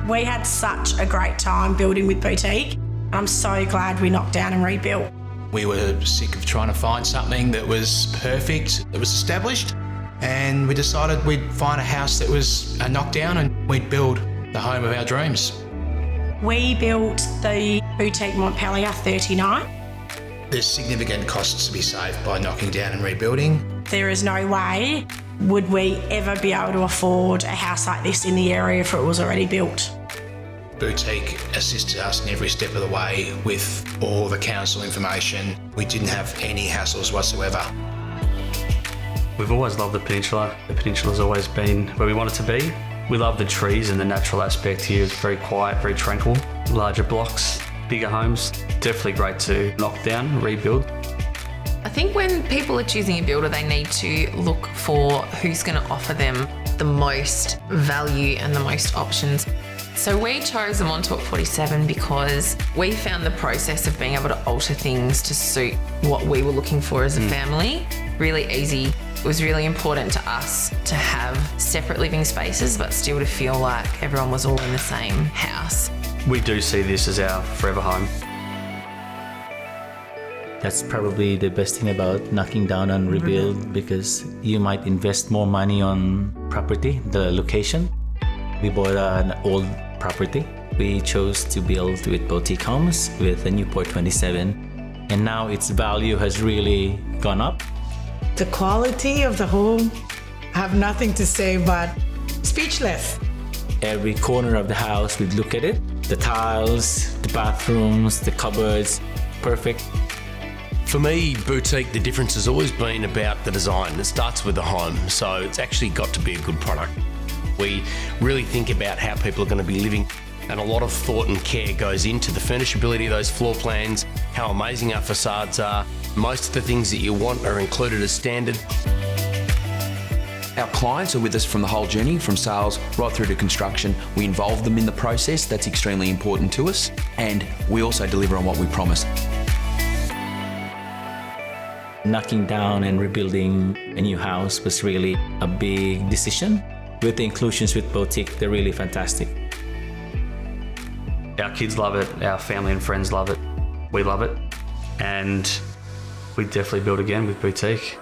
We had such a great time building with Boutique. I'm so glad we knocked down and rebuilt. We were sick of trying to find something that was perfect, that was established, and we decided we'd find a house that was a knockdown and we'd build the home of our dreams. We built the Boutique Montpellier 39. There's significant costs to be saved by knocking down and rebuilding. There is no way would we ever be able to afford a house like this in the area if it was already built. Boutique assisted us in every step of the way with all the council information. We didn't have any hassles whatsoever. We've always loved the Peninsula. The Peninsula's always been where we want it to be. We love the trees and the natural aspect here. It's very quiet, very tranquil. Larger blocks, bigger homes. Definitely great to knock down, rebuild. I think when people are choosing a builder, they need to look for who's going to offer them the most value and the most options. So we chose the Montauk 47 because we found the process of being able to alter things to suit what we were looking for as a family really easy. It was really important to us to have separate living spaces but still to feel like everyone was all in the same house. We do see this as our forever home. That's probably the best thing about knocking down and rebuild, because you might invest more money on property, the location. We bought an old property. We chose to build with boutique homes with a Newport 27, and now its value has really gone up. The quality of the home, I have nothing to say but speechless. Every corner of the house, we'd look at it. The tiles, the bathrooms, the cupboards, perfect. For me, Boutique, the difference has always been about the design. It starts with the home, so it's actually got to be a good product. We really think about how people are going to be living, and a lot of thought and care goes into the furnishability of those floor plans, how amazing our facades are. Most of the things that you want are included as standard. Our clients are with us from the whole journey, from sales right through to construction. We involve them in the process. That's extremely important to us. And we also deliver on what we promise. Knocking down and rebuilding a new house was really a big decision. With the inclusions with Boutique, they're really fantastic. Our kids love it, our family and friends love it, we love it, and we definitely build again with Boutique.